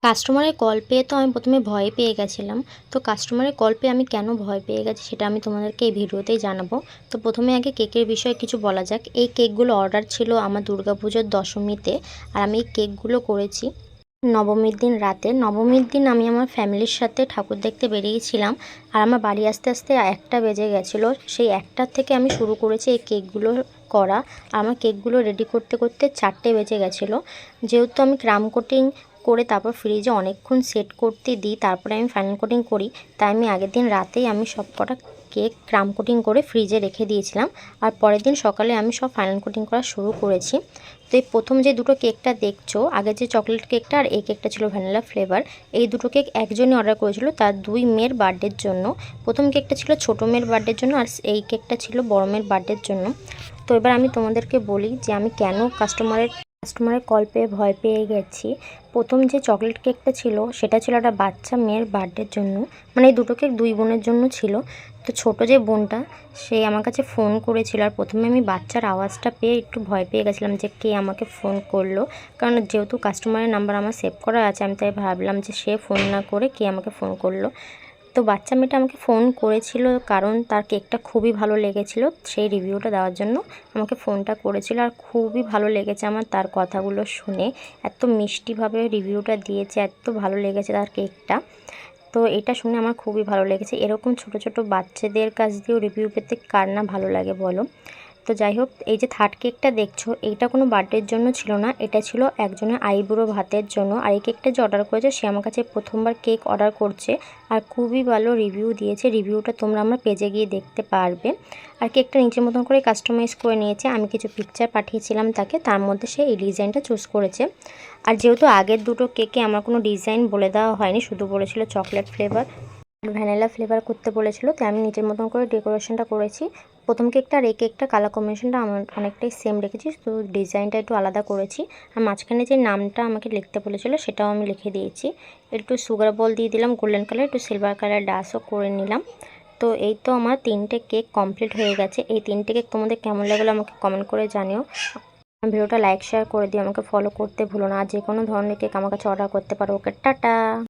কাস্টমারের কল পেয়ে তো আমি প্রথমে ভয় পেয়ে গেছিলাম। তো কাস্টমারের কল পেয়ে আমি কেন ভয় পেয়ে গেছি সেটা আমি তোমাদেরকে এই ভিডিওতেই জানাবো। তো প্রথমে আগে কেকের বিষয়ে কিছু বলা যাক। এই কেকগুলো অর্ডার ছিল আমার দুর্গাপুজোর দশমীতে, আর আমি এই কেকগুলো করেছি নবমীর দিন রাতে। নবমীর দিন আমি আমার ফ্যামিলির সাথে ঠাকুর দেখতে বেরিয়েছিলাম, আর আমার বাড়ি আসতে আসতে 1টা বেজে গেছিলো। সেই 1টার থেকে আমি শুরু করেছি এই কেকগুলো করা। আমার কেকগুলো রেডি করতে করতে 4টে বেজে গেছিলো। যেহেতু আমি ক্রাম কোটিং করে তারপর ফ্রিজে অনেকক্ষণ সেট করতে দিই, তারপরে আমি ফাইনাল কোটিং করি, তাই আমি আগের দিন রাতেই আমি সব কটা কেক ক্রাম কোটিং করে ফ্রিজে রেখে দিয়েছিলাম, আর পরের দিন সকালে আমি সব ফাইনাল কোটিং করা শুরু করেছি। তো এই প্রথম যে দুটো কেকটা দেখছো, আগে যে চকলেট কেকটা আর এই কেকটা ছিল ভ্যানিলা ফ্লেভার, এই দুটো কেক একজনই অর্ডার করেছিল তার 2 মেয়ের বার্থডের জন্য। প্রথম কেকটা ছিল ছোটো মেয়ের বার্থডের জন্য, আর এই কেকটা ছিল বড় মেয়ের বার্থডের জন্য। তো এবার আমি তোমাদেরকে বলি যে আমি কেন কাস্টমারের কল পেয়ে ভয় পেয়ে গেছি। প্রথম যে চকলেট কেকটা ছিল সেটা ছিল একটা বাচ্চা মেয়ের বার্থডের জন্য, মানে এই দুটো কেক 2 বোনের জন্য ছিল। তো ছোট যে বোনটা সে আমার কাছে ফোন করেছিল, আর প্রথমে আমি বাচ্চার আওয়াজটা পেয়ে একটু ভয় পেয়ে গেছিলাম যে কে আমাকে ফোন করলো, কারণ যেহেতু কাস্টমারের নাম্বার আমার সেভ করা আছে, আমি তাই ভাবলাম যে সে ফোন না করে কে আমাকে ফোন করলো। তো বাচ্চা মেয়েটা আমাকে ফোন করেছিল কারণ তার কেকটা খুবই ভালো লেগেছিল, সেই রিভিউটা দেওয়ার জন্য আমাকে ফোনটা করেছিল। আর খুবই ভালো লেগেছে আমার তার কথাগুলো শুনে, এত মিষ্টিভাবে রিভিউটা দিয়েছে, এত ভালো লেগেছে তার কেকটা। তো এটা শুনে আমার খুবই ভালো লেগেছে। এরকম ছোট ছোট বাচ্চাদের কাছ দিয়েও রিভিউ পেতে কার না ভালো লাগে বলো। তো যাই হোক, এই যে থার্ড কেকটা দেখছো, এইটা কোনো বার্থডের জন্য ছিল না, এটা ছিল একজনের আইবুড়ো ভাতের জন্য। আর এই কেকটা যে অর্ডার করেছে সে আমার কাছে প্রথমবার কেক অর্ডার করছে, আর খুবই ভালো রিভিউ দিয়েছে। রিভিউটা তোমরা আমার পেজে গিয়ে দেখতে পারবে। আর কেকটা নিজের মতন করে কাস্টমাইজ করে নিয়েছে, আমি কিছু পিকচার পাঠিয়েছিলাম তাকে, তার মধ্যে সে এই ডিজাইনটা চুজ করেছে। আর যেহেতু আগের দুটো কেকে আমার কোনো ডিজাইন বলে দেওয়া হয়নি, শুধু বলেছিল চকলেট ফ্লেভার ভ্যানিলা ফ্লেভার করতে বলেছিল, তাই আমি নিজের মতন করে ডেকোরেশনটা করেছি। প্রথম কেকটা আর এই কেকটা কালার কম্বিনেশনটা আমার অনেকটাই সেম রেখেছি, তো ডিজাইনটা একটু আলাদা করেছি। আর মাঝখানে যে নামটা আমাকে লিখতে বলেছিল সেটাও আমি লিখে দিয়েছি। একটু সুগার বল দিয়ে দিলাম গোল্ডেন কালার, একটু সিলভার কালার ডাসও করে নিলাম। তো এই তো আমার 3টে কেক কমপ্লিট হয়ে গেছে। এই 3টে কেক তোমাদের কেমন লাগলো আমাকে কমেন্ট করে জানিও। ভিডিওটা লাইক শেয়ার করে দিও, আমাকে ফলো করতে ভুলো না। আর যে কোনো ধরনের কেক আমার কাছে অর্ডার করতে পারো। ওকে, টাটা।